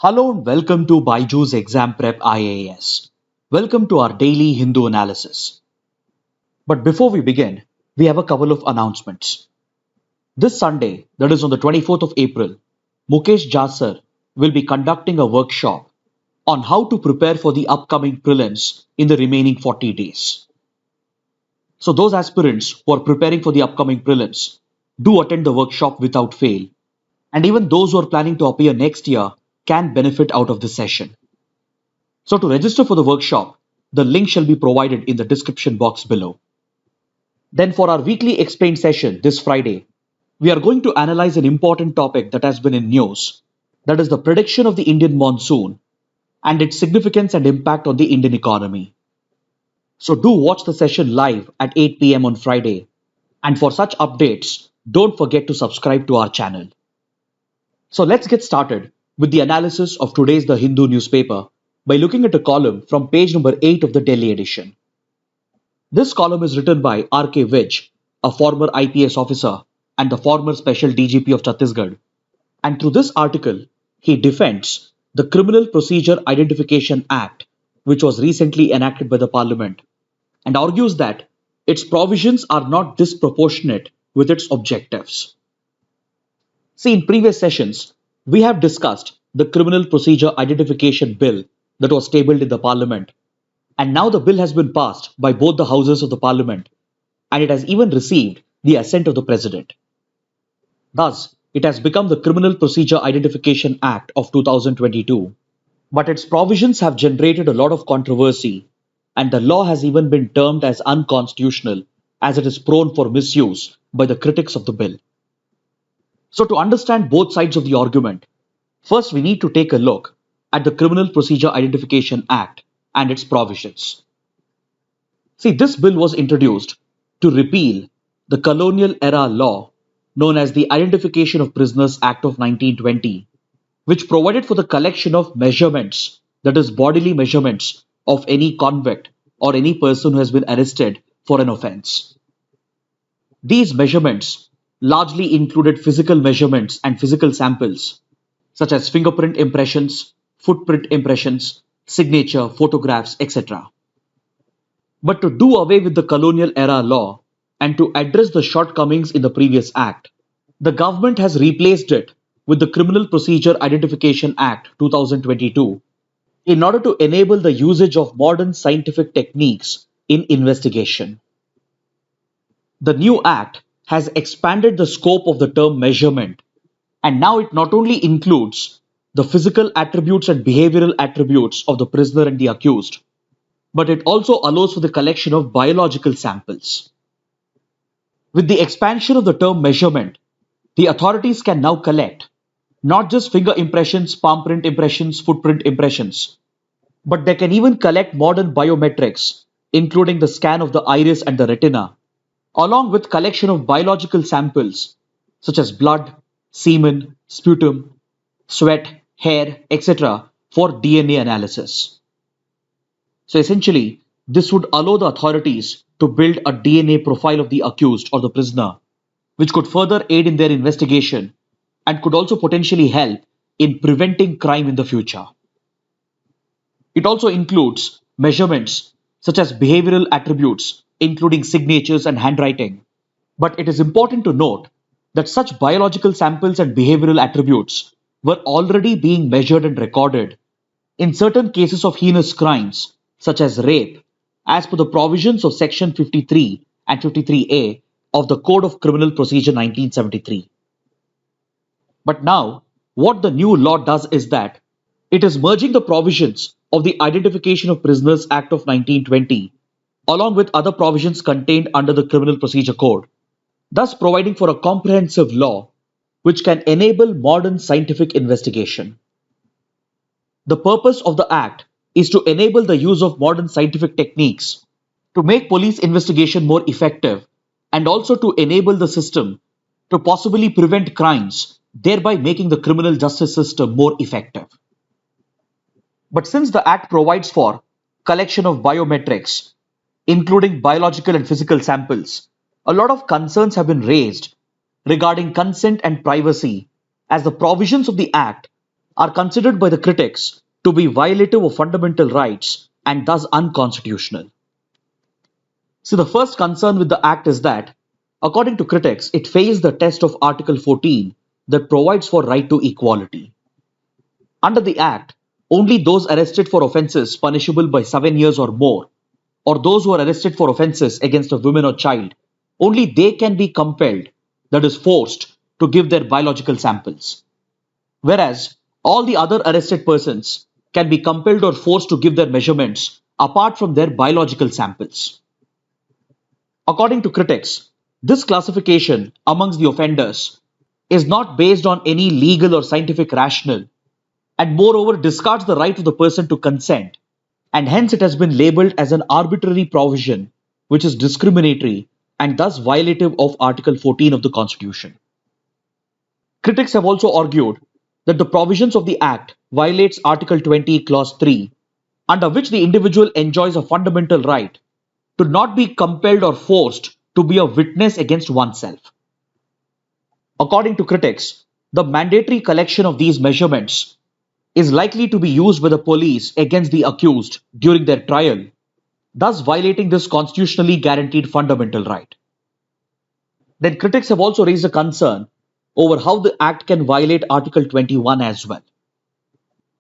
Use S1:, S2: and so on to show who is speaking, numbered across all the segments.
S1: Hello and welcome to BYJU'S Exam Prep IAS. Welcome to our daily Hindu analysis. But before we begin, we have a couple of announcements. This Sunday, that is on the 24th of April, Mukesh Jha sir will be conducting a workshop on how to prepare for the upcoming prelims in the remaining 40 days. So those aspirants who are preparing for the upcoming prelims, do attend the workshop without fail. And even those who are planning to appear next year can benefit out of this session. So to register for the workshop, the link shall be provided in the description box below. Then for our weekly explained session this Friday, we are going to analyze an important topic that has been in news, that is the prediction of the Indian monsoon and its significance and impact on the Indian economy. So do watch the session live at 8 p.m. on Friday, and for such updates, don't forget to subscribe to our channel. So let's get started with the analysis of today's The Hindu newspaper by looking at a column from page number 8 of the Delhi edition. This column is written by R.K. Vij, a former IPS officer and the former Special DGP of Chhattisgarh. And through this article, he defends the Criminal Procedure Identification Act, which was recently enacted by the Parliament, and argues that its provisions are not disproportionate with its objectives. See, in previous sessions, we have discussed the Criminal Procedure Identification Bill that was tabled in the Parliament, and now the bill has been passed by both the houses of the Parliament, and it has even received the assent of the President. Thus, it has become the Criminal Procedure Identification Act of 2022, but its provisions have generated a lot of controversy, and the law has even been termed as unconstitutional as it is prone for misuse by the critics of the bill. So to understand both sides of the argument, first we need to take a look at the Criminal Procedure Identification Act and its provisions. See, this bill was introduced to repeal the colonial era law known as the Identification of Prisoners Act of 1920, which provided for the collection of measurements, that is bodily measurements of any convict or any person who has been arrested for an offense. These measurements largely included physical measurements and physical samples, such as fingerprint impressions, footprint impressions, signature, photographs, etc. But to do away with the colonial era law and to address the shortcomings in the previous act, the government has replaced it with the Criminal Procedure Identification Act 2022 in order to enable the usage of modern scientific techniques in investigation. The new act has expanded the scope of the term measurement, and now it not only includes the physical attributes and behavioral attributes of the prisoner and the accused, but it also allows for the collection of biological samples. With the expansion of the term measurement, the authorities can now collect not just finger impressions, palm print impressions, footprint impressions, but they can even collect modern biometrics, including the scan of the iris and the retina, along with collection of biological samples such as blood, semen, sputum, sweat, hair, etc. for DNA analysis. So essentially, this would allow the authorities to build a DNA profile of the accused or the prisoner, which could further aid in their investigation and could also potentially help in preventing crime in the future. It also includes measurements such as behavioral attributes, including signatures and handwriting. But it is important to note that such biological samples and behavioral attributes were already being measured and recorded in certain cases of heinous crimes, such as rape, as per the provisions of Section 53 and 53A of the Code of Criminal Procedure 1973. But now, what the new law does is that it is merging the provisions of the Identification of Prisoners Act of 1920 along with other provisions contained under the Criminal Procedure Code, thus providing for a comprehensive law which can enable modern scientific investigation. The purpose of the Act is to enable the use of modern scientific techniques to make police investigation more effective and also to enable the system to possibly prevent crimes, thereby making the criminal justice system more effective. But since the Act provides for collection of biometrics, including biological and physical samples, a lot of concerns have been raised regarding consent and privacy, as the provisions of the Act are considered by the critics to be violative of fundamental rights and thus unconstitutional. So the first concern with the Act is that, according to critics, it fails the test of Article 14 that provides for right to equality. Under the Act, only those arrested for offences punishable by 7 years or more, or those who are arrested for offences against a woman or child, only they can be compelled, that is forced, to give their biological samples. Whereas all the other arrested persons can be compelled or forced to give their measurements apart from their biological samples. According to critics, this classification amongst the offenders is not based on any legal or scientific rationale, and moreover discards the right of the person to consent, and hence it has been labelled as an arbitrary provision which is discriminatory and thus violative of Article 14 of the Constitution. Critics have also argued that the provisions of the Act violates Article 20, Clause 3, under which the individual enjoys a fundamental right to not be compelled or forced to be a witness against oneself. According to critics, the mandatory collection of these measurements is likely to be used by the police against the accused during their trial, thus violating this constitutionally guaranteed fundamental right. Then critics have also raised a concern over how the Act can violate Article 21 as well.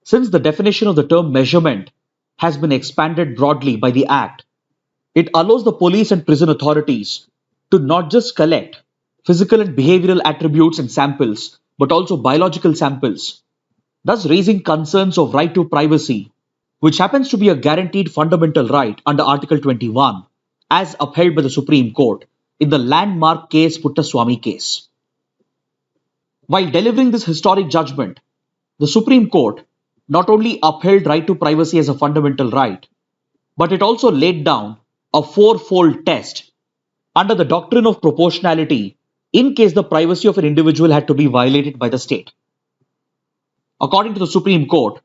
S1: Since the definition of the term measurement has been expanded broadly by the Act, it allows the police and prison authorities to not just collect physical and behavioral attributes and samples, but also biological samples, thus raising concerns of right to privacy, which happens to be a guaranteed fundamental right under Article 21, as upheld by the Supreme Court in the landmark case Puttaswamy case. While delivering this historic judgment, the Supreme Court not only upheld right to privacy as a fundamental right, but it also laid down a fourfold test under the doctrine of proportionality in case the privacy of an individual had to be violated by the state. According to the Supreme Court,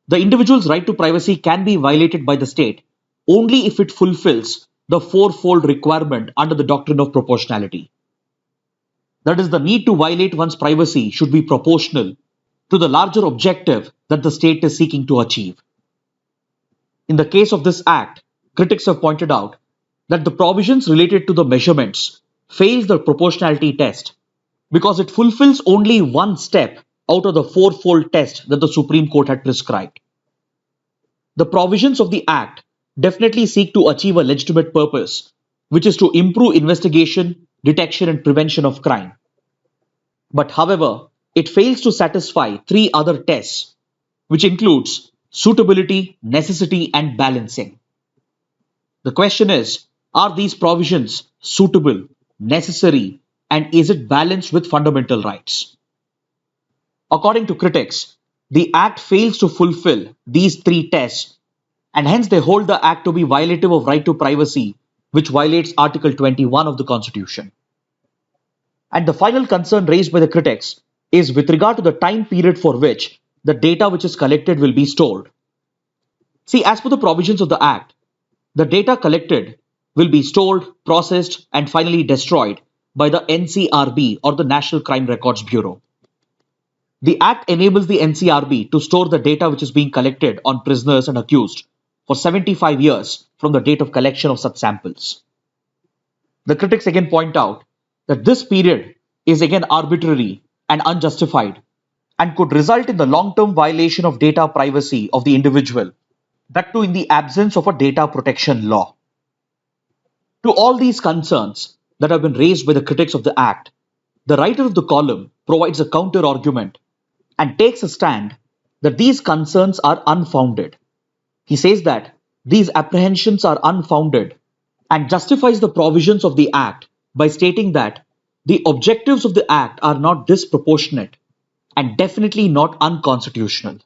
S1: the individual's right to privacy can be violated by the state only if it fulfills the fourfold requirement under the doctrine of proportionality. That is, the need to violate one's privacy should be proportional to the larger objective that the state is seeking to achieve. In the case of this Act, critics have pointed out that the provisions related to the measurements fails the proportionality test because it fulfills only one step out of the fourfold test that the Supreme Court had prescribed. The provisions of the Act definitely seek to achieve a legitimate purpose, which is to improve investigation, detection and prevention of crime. But however, it fails to satisfy three other tests, which includes suitability, necessity and balancing. The question is, are these provisions suitable, necessary, and is it balanced with fundamental rights? According to critics, the Act fails to fulfill these three tests, and hence they hold the Act to be violative of right to privacy, which violates Article 21 of the Constitution. And the final concern raised by the critics is with regard to the time period for which the data which is collected will be stored. See, as per the provisions of the Act, the data collected will be stored, processed, and finally destroyed by the NCRB or the National Crime Records Bureau. The Act enables the NCRB to store the data which is being collected on prisoners and accused for 75 years from the date of collection of such samples. The critics again point out that this period is again arbitrary and unjustified and could result in the long-term violation of data privacy of the individual, that too in the absence of a data protection law. To all these concerns that have been raised by the critics of the Act, the writer of the column provides a counter-argument and takes a stand that these concerns are unfounded. He says that these apprehensions are unfounded and justifies the provisions of the Act by stating that the objectives of the Act are not disproportionate and definitely not unconstitutional.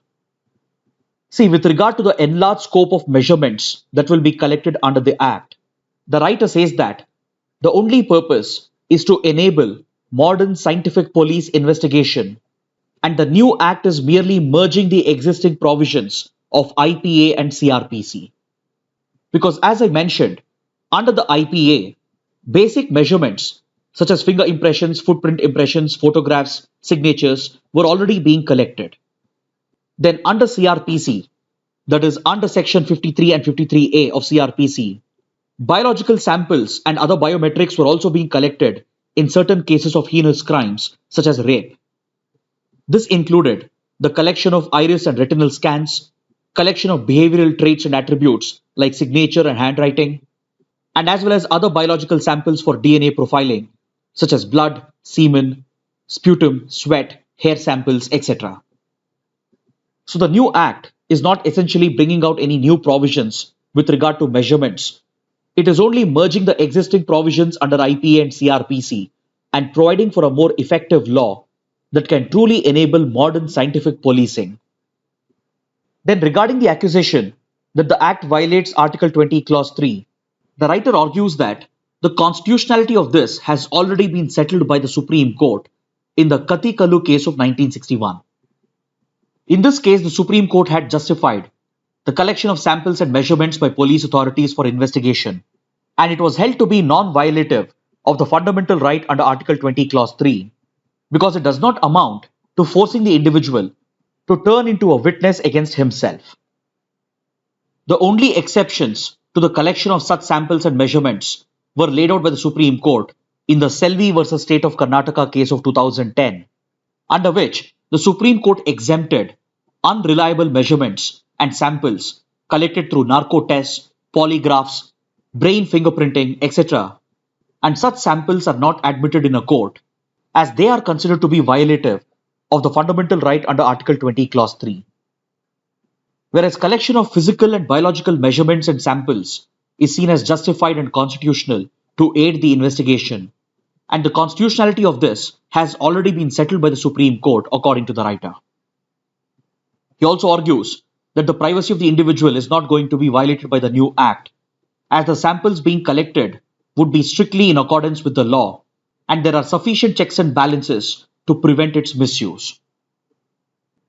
S1: See, with regard to the enlarged scope of measurements that will be collected under the Act, the writer says that the only purpose is to enable modern scientific police investigation, and the new Act is merely merging the existing provisions of IPA and CRPC. Because as I mentioned, under the IPA, basic measurements such as finger impressions, footprint impressions, photographs, signatures were already being collected. Then under CRPC, that is under section 53 and 53A of CRPC, biological samples and other biometrics were also being collected in certain cases of heinous crimes such as rape. This included the collection of iris and retinal scans, collection of behavioral traits and attributes like signature and handwriting, and as well as other biological samples for DNA profiling such as blood, semen, sputum, sweat, hair samples, etc. So the new act is not essentially bringing out any new provisions with regard to measurements. It is only merging the existing provisions under IPA and CRPC and providing for a more effective law that can truly enable modern scientific policing. Then regarding the accusation that the Act violates Article 20, Clause 3, the writer argues that the constitutionality of this has already been settled by the Supreme Court in the Katikalu case of 1961. In this case, the Supreme Court had justified the collection of samples and measurements by police authorities for investigation, and it was held to be non-violative of the fundamental right under Article 20, Clause 3, because it does not amount to forcing the individual to turn into a witness against himself. The only exceptions to the collection of such samples and measurements were laid out by the Supreme Court in the Selvi versus State of Karnataka case of 2010, under which the Supreme Court exempted unreliable measurements and samples collected through narco tests, polygraphs, brain fingerprinting, etc. And such samples are not admitted in a court as they are considered to be violative of the fundamental right under Article 20, Clause 3. Whereas collection of physical and biological measurements and samples is seen as justified and constitutional to aid the investigation, and the constitutionality of this has already been settled by the Supreme Court according to the writer. He also argues that the privacy of the individual is not going to be violated by the new act, as the samples being collected would be strictly in accordance with the law, and there are sufficient checks and balances to prevent its misuse.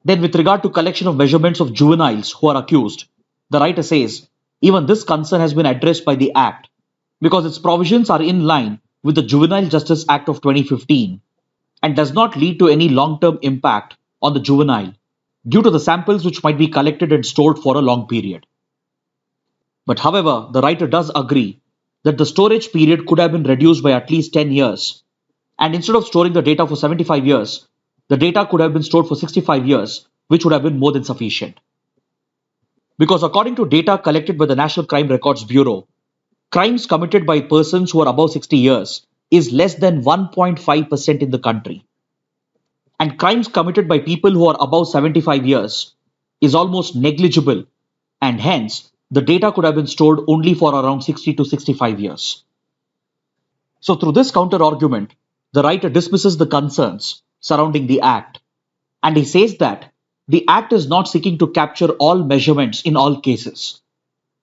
S1: Then with regard to collection of measurements of juveniles who are accused, the writer says even this concern has been addressed by the Act because its provisions are in line with the Juvenile Justice Act of 2015 and does not lead to any long-term impact on the juvenile due to the samples which might be collected and stored for a long period. But however, the writer does agree that the storage period could have been reduced by at least 10 years, and instead of storing the data for 75 years, the data could have been stored for 65 years, which would have been more than sufficient. Because according to data collected by the National Crime Records Bureau, crimes committed by persons who are above 60 years is less than 1.5% in the country. And crimes committed by people who are above 75 years is almost negligible, and hence the data could have been stored only for around 60 to 65 years. So through this counter-argument, the writer dismisses the concerns surrounding the Act, and he says that the Act is not seeking to capture all measurements in all cases.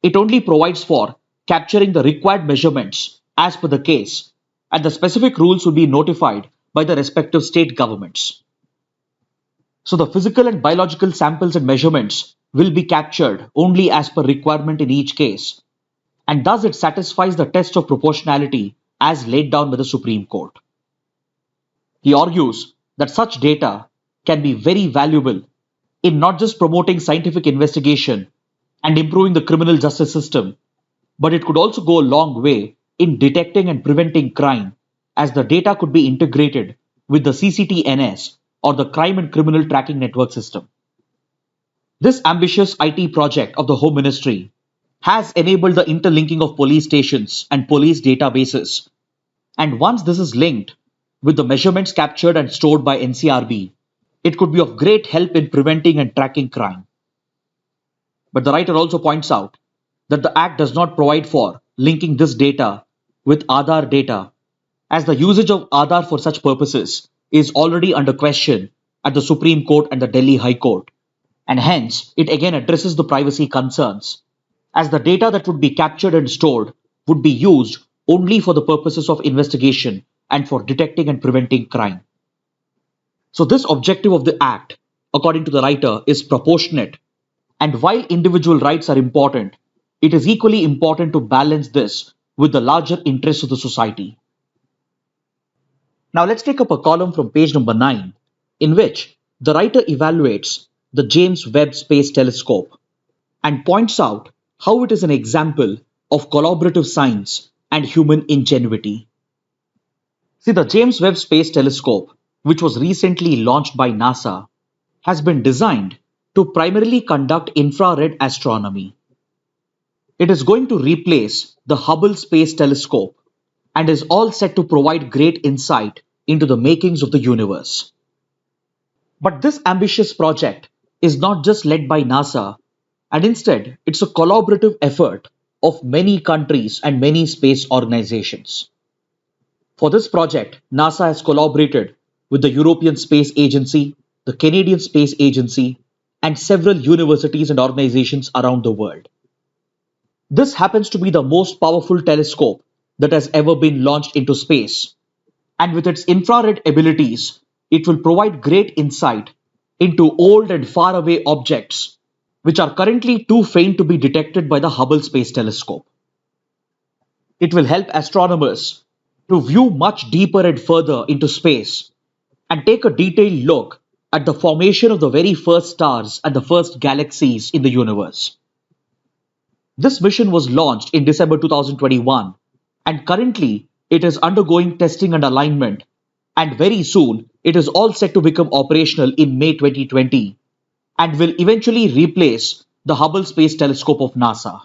S1: It only provides for capturing the required measurements as per the case, and the specific rules will be notified by the respective state governments. So the physical and biological samples and measurements will be captured only as per requirement in each case, and thus it satisfies the test of proportionality as laid down by the Supreme Court. He argues that such data can be very valuable in not just promoting scientific investigation and improving the criminal justice system, but it could also go a long way in detecting and preventing crime, as the data could be integrated with the CCTNS or the Crime and Criminal Tracking Network system. This ambitious IT project of the Home Ministry has enabled the interlinking of police stations and police databases, and once this is linked with the measurements captured and stored by NCRB, it could be of great help in preventing and tracking crime. But the writer also points out that the Act does not provide for linking this data with Aadhaar data, as the usage of Aadhaar for such purposes is already under question at the Supreme Court and the Delhi High Court, and hence it again addresses the privacy concerns, as the data that would be captured and stored would be used only for the purposes of investigation and for detecting and preventing crime. So this objective of the Act, according to the writer, is proportionate, and while individual rights are important, it is equally important to balance this with the larger interests of the society. Now let's take up a column from page number 9, in which the writer evaluates the James Webb Space Telescope and points out how it is an example of collaborative science and human ingenuity. See, the James Webb Space Telescope, which was recently launched by NASA, has been designed to primarily conduct infrared astronomy. It is going to replace the Hubble Space Telescope and is all set to provide great insight into the makings of the universe. But this ambitious project is not just led by NASA, and instead it's a collaborative effort of many countries and many space organizations. For this project, NASA has collaborated with the European Space Agency, the Canadian Space Agency, and several universities and organizations around the world. This happens to be the most powerful telescope that has ever been launched into space, and with its infrared abilities, it will provide great insight into old and faraway objects which are currently too faint to be detected by the Hubble Space Telescope. It will help astronomers to view much deeper and further into space and take a detailed look at the formation of the very first stars and the first galaxies in the universe. This mission was launched in December 2021, and currently it is undergoing testing and alignment, and very soon it is all set to become operational in May 2020 and will eventually replace the Hubble Space Telescope of NASA.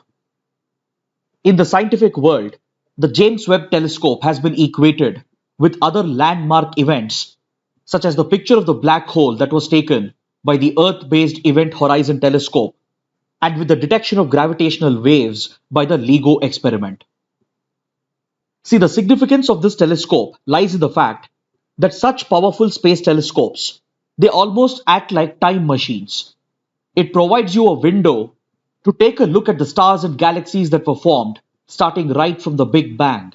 S1: In the scientific world, the James Webb Telescope has been equated with other landmark events, such as the picture of the black hole that was taken by the Earth-based Event Horizon Telescope, and with the detection of gravitational waves by the LIGO experiment. See, the significance of this telescope lies in the fact that such powerful space telescopes, they almost act like time machines. It provides you a window to take a look at the stars and galaxies that were formed, starting right from the Big Bang,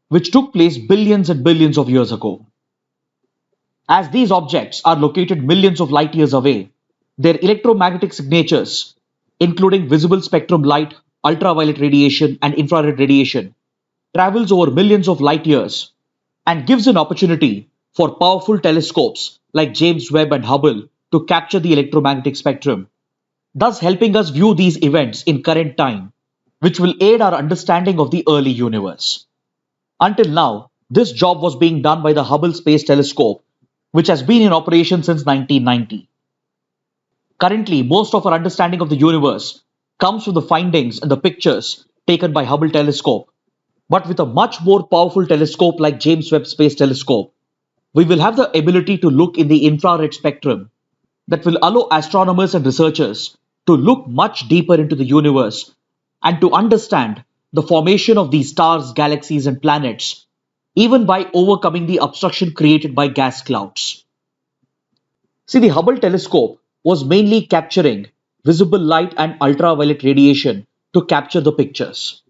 S1: which took place billions and billions of years ago. As these objects are located millions of light years away, their electromagnetic signatures, including visible spectrum light, ultraviolet radiation, and infrared radiation, travels over millions of light years and gives an opportunity for powerful telescopes like James Webb and Hubble to capture the electromagnetic spectrum, thus helping us view these events in current time, which will aid our understanding of the early universe. Until now, this job was being done by the Hubble Space Telescope, which has been in operation since 1990. Currently, most of our understanding of the universe comes from the findings and the pictures taken by Hubble Telescope. But with a much more powerful telescope like James Webb Space Telescope, we will have the ability to look in the infrared spectrum that will allow astronomers and researchers to look much deeper into the universe and to understand the formation of these stars, galaxies, and planets, even by overcoming the obstruction created by gas clouds. See, the Hubble telescope was mainly capturing visible light and ultraviolet radiation to capture the pictures.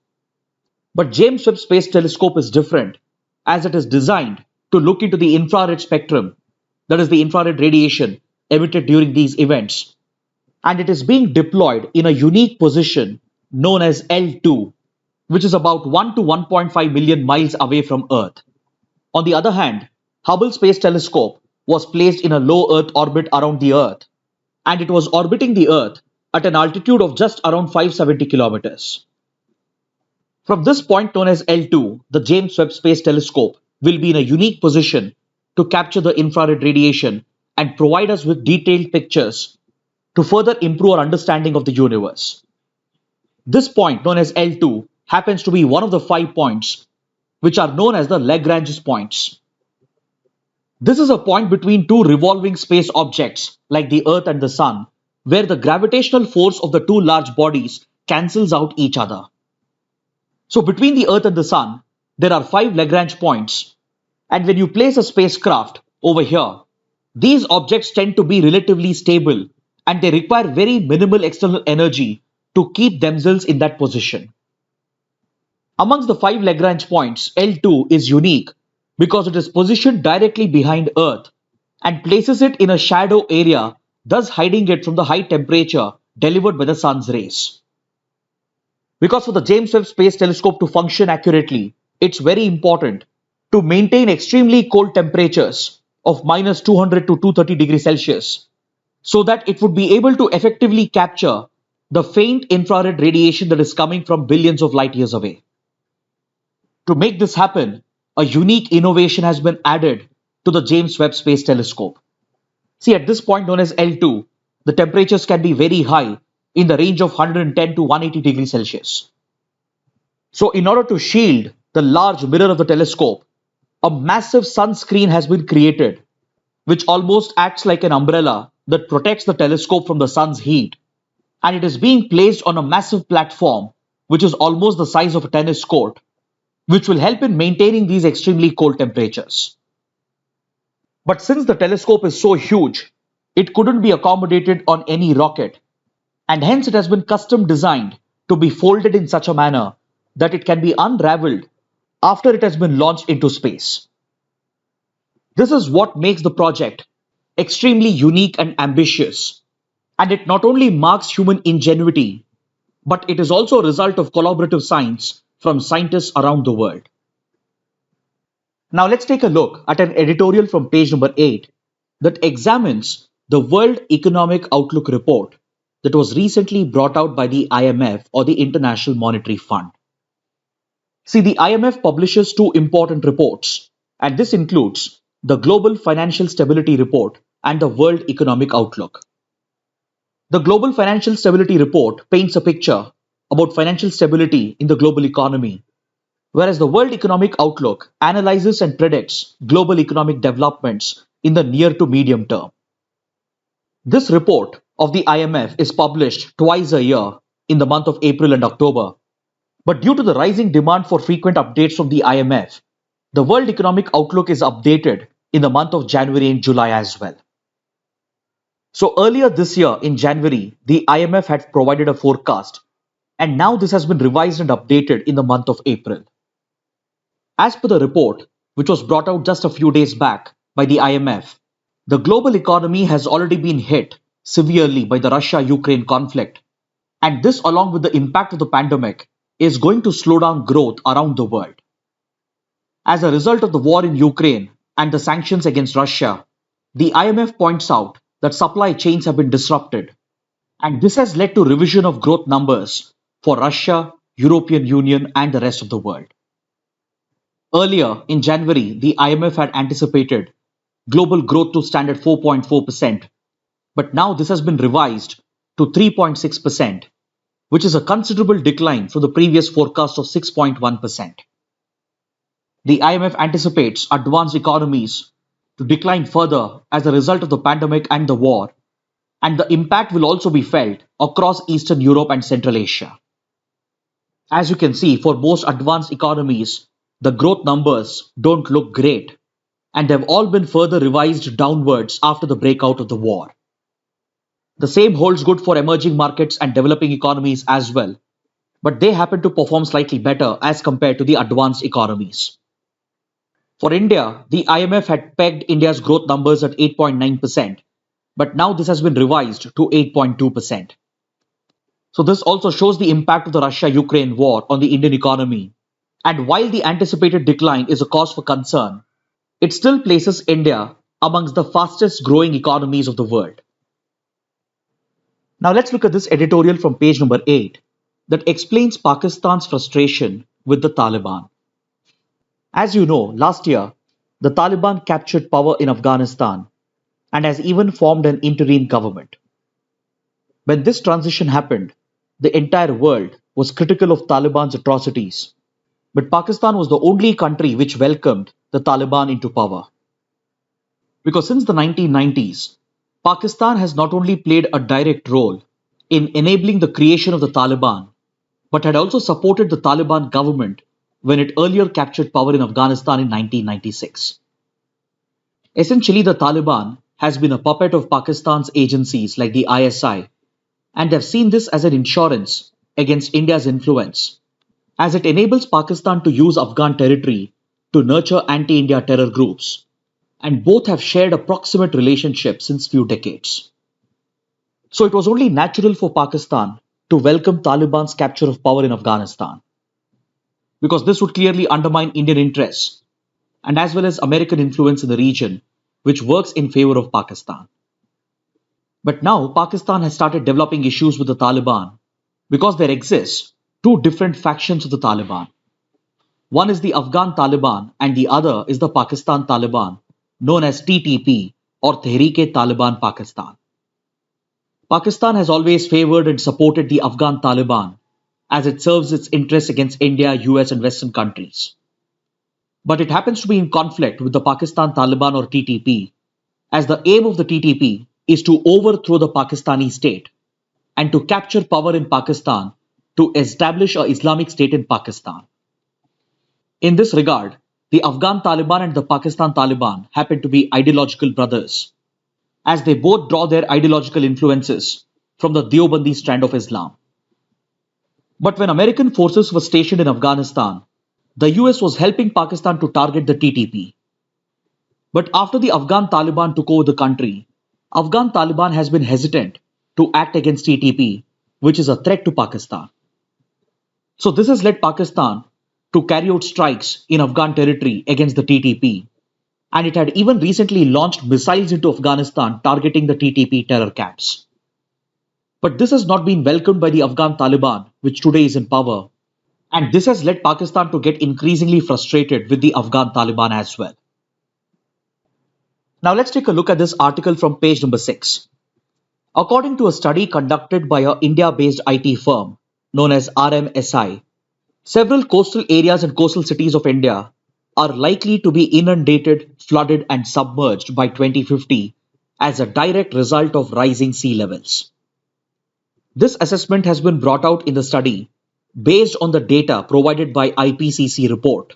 S1: But James Webb Space Telescope is different, as it is designed to look into the infrared spectrum, that is the infrared radiation emitted during these events, and it is being deployed in a unique position known as L2, which is about 1 to 1.5 million miles away from Earth. On the other hand, Hubble Space Telescope was placed in a low Earth orbit around the Earth, and it was orbiting the Earth at an altitude of just around 570 kilometers. From this point known as L2, the James Webb Space Telescope will be in a unique position to capture the infrared radiation and provide us with detailed pictures to further improve our understanding of the universe. This point known as L2 happens to be one of the 5 points which are known as the Lagrange's points. This is a point between two revolving space objects like the Earth and the Sun, where the gravitational force of the two large bodies cancels out each other. So between the Earth and the Sun, there are 5 Lagrange points, and when you place a spacecraft over here, these objects tend to be relatively stable and they require very minimal external energy to keep themselves in that position. Amongst the 5 Lagrange points, L2 is unique because it is positioned directly behind Earth and places it in a shadow area, thus hiding it from the high temperature delivered by the sun's rays. Because for the James Webb Space Telescope to function accurately, it's very important to maintain extremely cold temperatures of -200 to 230 degrees Celsius. so that it would be able to effectively capture the faint infrared radiation that is coming from billions of light years away. To make this happen, a unique innovation has been added to the James Webb Space Telescope. See, at this point known as L2, the temperatures can be very high in the range of 110 to 180 degrees Celsius. So in order to shield the large mirror of the telescope, a massive sunscreen has been created, which almost acts like an umbrella that protects the telescope from the sun's heat. And it is being placed on a massive platform, which is almost the size of a tennis court, which will help in maintaining these extremely cold temperatures. But since the telescope is so huge, it couldn't be accommodated on any rocket, and hence it has been custom designed to be folded in such a manner that it can be unraveled after it has been launched into space. This is what makes the project extremely unique and ambitious, and it not only marks human ingenuity, but it is also a result of collaborative science from scientists around the world. Now let's take a look at an editorial from page number 8 that examines the World Economic Outlook report that was recently brought out by the IMF, or the International Monetary Fund. See, the IMF publishes two important reports, and this includes the Global Financial Stability Report and the World Economic Outlook. The Global Financial Stability Report paints a picture about financial stability in the global economy, whereas the World Economic Outlook analyzes and predicts global economic developments in the near to medium term. This report of the IMF is published twice a year in the month of April and October, but due to the rising demand for frequent updates from the IMF, the World Economic Outlook is updated in the month of January and July as well. So earlier this year in January, the IMF had provided a forecast, and now this has been revised and updated in the month of April. As per the report, which was brought out just a few days back by the IMF, the global economy has already been hit severely by the Russia-Ukraine conflict, and this, along with the impact of the pandemic, is going to slow down growth around the world. As a result of the war in Ukraine and the sanctions against Russia, the IMF points out that supply chains have been disrupted, and this has led to revision of growth numbers for Russia, European Union, and the rest of the world. Earlier in January, the IMF had anticipated global growth to stand at 4.4%, but now this has been revised to 3.6%, which is a considerable decline from the previous forecast of 6.1%. The IMF anticipates advanced economies to decline further as a result of the pandemic and the war, and the impact will also be felt across Eastern Europe and Central Asia. As you can see, for most advanced economies, the growth numbers don't look great, and they've all been further revised downwards after the breakout of the war. The same holds good for emerging markets and developing economies as well, but they happen to perform slightly better as compared to the advanced economies. For India, the IMF had pegged India's growth numbers at 8.9%, but now this has been revised to 8.2%. So this also shows the impact of the Russia-Ukraine war on the Indian economy. And while the anticipated decline is a cause for concern, it still places India amongst the fastest growing economies of the world. Now let's look at this editorial from page number 8 that explains Pakistan's frustration with the Taliban. As you know, last year, the Taliban captured power in Afghanistan and has even formed an interim government. When this transition happened, the entire world was critical of Taliban's atrocities, but Pakistan was the only country which welcomed the Taliban into power. Because since the 1990s, Pakistan has not only played a direct role in enabling the creation of the Taliban, but had also supported the Taliban government when it earlier captured power in Afghanistan in 1996. Essentially, the Taliban has been a puppet of Pakistan's agencies like the ISI, and they've seen this as an insurance against India's influence, as it enables Pakistan to use Afghan territory to nurture anti-India terror groups, and both have shared a proximate relationship since few decades. So it was only natural for Pakistan to welcome Taliban's capture of power in Afghanistan, because this would clearly undermine Indian interests and as well as American influence in the region, which works in favor of Pakistan. But now Pakistan has started developing issues with the Taliban because there exists two different factions of the Taliban. One is the Afghan Taliban and the other is the Pakistan Taliban, known as TTP or Tehreek-e-Taliban Pakistan. Pakistan has always favored and supported the Afghan Taliban as it serves its interests against India, US and Western countries. But it happens to be in conflict with the Pakistan Taliban or TTP, as the aim of the TTP is to overthrow the Pakistani state and to capture power in Pakistan to establish an Islamic state in Pakistan. In this regard, the Afghan Taliban and the Pakistan Taliban happen to be ideological brothers, as they both draw their ideological influences from the Deobandi strand of Islam. But when American forces were stationed in Afghanistan, the US was helping Pakistan to target the TTP. But after the Afghan Taliban took over the country, Afghan Taliban has been hesitant to act against TTP, which is a threat to Pakistan. So this has led Pakistan to carry out strikes in Afghan territory against the TTP, and it had even recently launched missiles into Afghanistan targeting the TTP terror camps. But this has not been welcomed by the Afghan Taliban, which today is in power, and this has led Pakistan to get increasingly frustrated with the Afghan Taliban as well. Now let's take a look at this article from page number 6. According to a study conducted by an India-based IT firm known as RMSI, several coastal areas and coastal cities of India are likely to be inundated, flooded and submerged by 2050 as a direct result of rising sea levels. This assessment has been brought out in the study based on the data provided by IPCC report,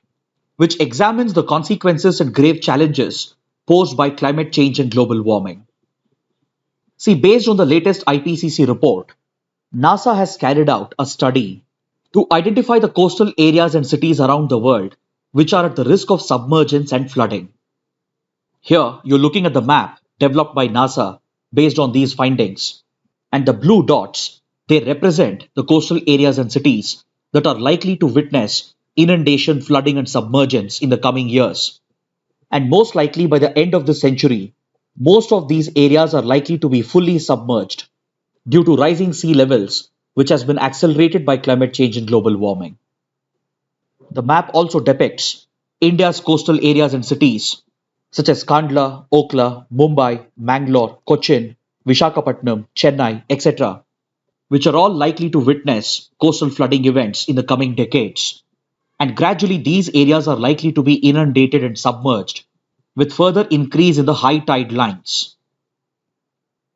S1: which examines the consequences and grave challenges posed by climate change and global warming. See, based on the latest IPCC report, NASA has carried out a study to identify the coastal areas and cities around the world which are at the risk of submergence and flooding. Here, you're looking at the map developed by NASA based on these findings, and the blue dots, they represent the coastal areas and cities that are likely to witness inundation, flooding and submergence in the coming years. And most likely by the end of the century, most of these areas are likely to be fully submerged due to rising sea levels, which has been accelerated by climate change and global warming. The map also depicts India's coastal areas and cities such as Kandla, Okla, Mumbai, Mangalore, Cochin, Vishakhapatnam, Chennai, etc., which are all likely to witness coastal flooding events in the coming decades. And gradually these areas are likely to be inundated and submerged, with further increase in the high tide lines.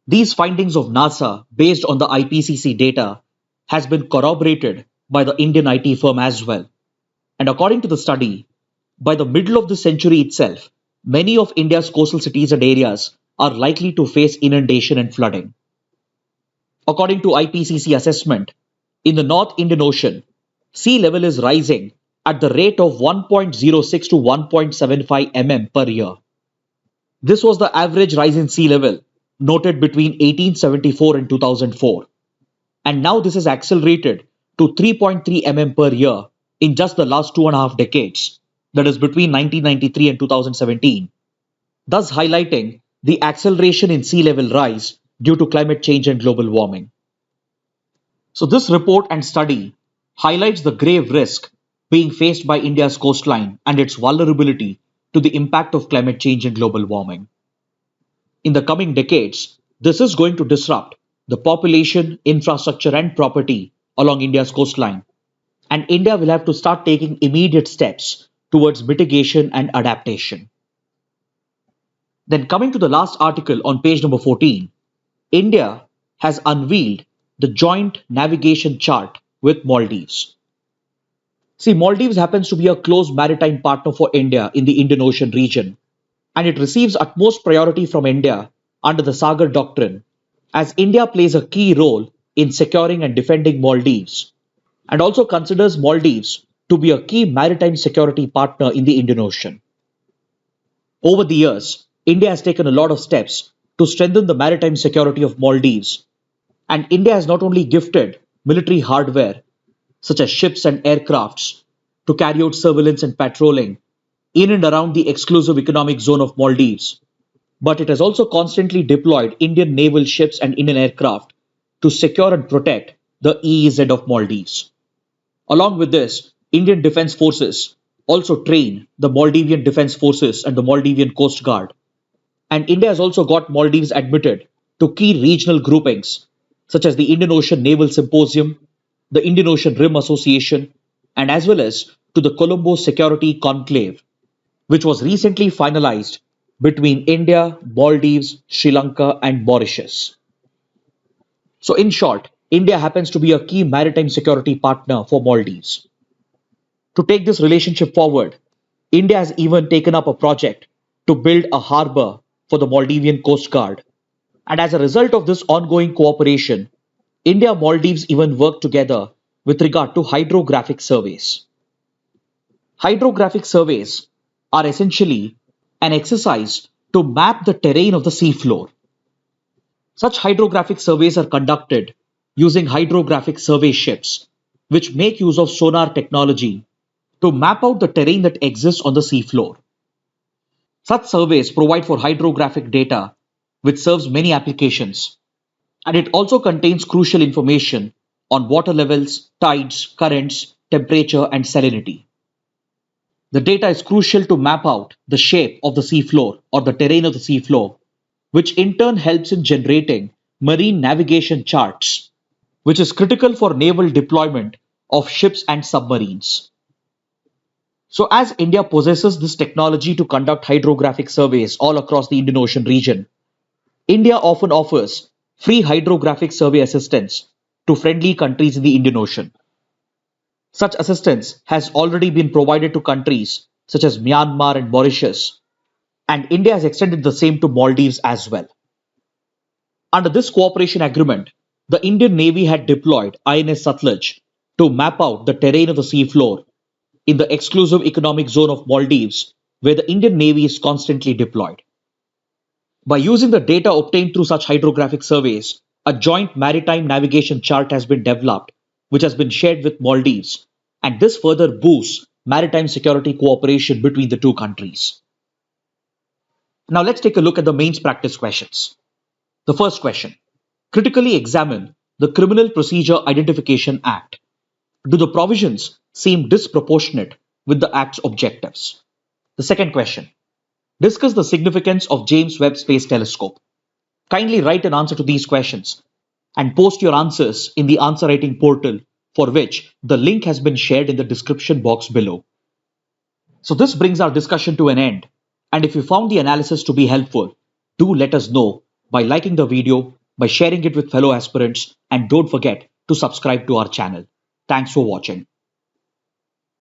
S1: These findings of NASA based on the IPCC data has been corroborated by the Indian IT firm as well. And according to the study, by the middle of the century itself, many of India's coastal cities and areas are likely to face inundation and flooding. According to IPCC assessment, in the North Indian Ocean, sea level is rising at the rate of 1.06 to 1.75 mm per year. This was the average rise in sea level noted between 1874 and 2004. And now this has accelerated to 3.3 mm per year in just the last 2.5 decades, that is between 1993 and 2017, thus highlighting the acceleration in sea level rise due to climate change and global warming. So this report and study highlights the grave risk being faced by India's coastline and its vulnerability to the impact of climate change and global warming. In the coming decades, this is going to disrupt the population, infrastructure and property along India's coastline, and India will have to start taking immediate steps towards mitigation and adaptation. Then coming to the last article on page number 14, India has unveiled the joint navigation chart with Maldives. See, Maldives happens to be a close maritime partner for India in the Indian Ocean region, and it receives utmost priority from India under the Sagar Doctrine, as India plays a key role in securing and defending Maldives, and also considers Maldives to be a key maritime security partner in the Indian Ocean. Over the years, India has taken a lot of steps to strengthen the maritime security of Maldives, and India has not only gifted military hardware such as ships and aircrafts to carry out surveillance and patrolling in and around the exclusive economic zone of Maldives, but it has also constantly deployed Indian naval ships and Indian aircraft to secure and protect the EEZ of Maldives. Along with this, Indian defense forces also train the Maldivian defense forces and the Maldivian Coast Guard. And India has also got Maldives admitted to key regional groupings such as the Indian Ocean Naval Symposium, the Indian Ocean Rim Association, and as well as to the Colombo Security Conclave, which was recently finalized between India, Maldives, Sri Lanka, and Mauritius. So, in short, India happens to be a key maritime security partner for Maldives. To take this relationship forward, India has even taken up a project to build a harbour for the Maldivian Coast Guard. And as a result of this ongoing cooperation, India and Maldives even work together with regard to hydrographic surveys. Hydrographic surveys are essentially an exercise to map the terrain of the seafloor. Such hydrographic surveys are conducted using hydrographic survey ships, which make use of sonar technology to map out the terrain that exists on the seafloor. Such surveys provide for hydrographic data, which serves many applications, and it also contains crucial information on water levels, tides, currents, temperature, and salinity. The data is crucial to map out the shape of the seafloor or the terrain of the seafloor, which in turn helps in generating marine navigation charts, which is critical for naval deployment of ships and submarines. So, as India possesses this technology to conduct hydrographic surveys all across the Indian Ocean region, India often offers free hydrographic survey assistance to friendly countries in the Indian Ocean. Such assistance has already been provided to countries such as Myanmar and Mauritius, and India has extended the same to Maldives as well. Under this cooperation agreement, the Indian Navy had deployed INS Sutlej to map out the terrain of the seafloor in the exclusive economic zone of Maldives, where the Indian Navy is constantly deployed. By using the data obtained through such hydrographic surveys, a joint maritime navigation chart has been developed, which has been shared with Maldives, and this further boosts maritime security cooperation between the two countries. Now let's take a look at the mains practice questions. The first question: critically examine the Criminal Procedure Identification Act. Do the provisions seem disproportionate with the Act's objectives? The second question: discuss the significance of James Webb Space Telescope. Kindly write an answer to these questions and post your answers in the answer writing portal, for which the link has been shared in the description box below. So this brings our discussion to an end, and if you found the analysis to be helpful, do let us know by liking the video, by sharing it with fellow aspirants, and don't forget to subscribe to our channel. Thanks for watching.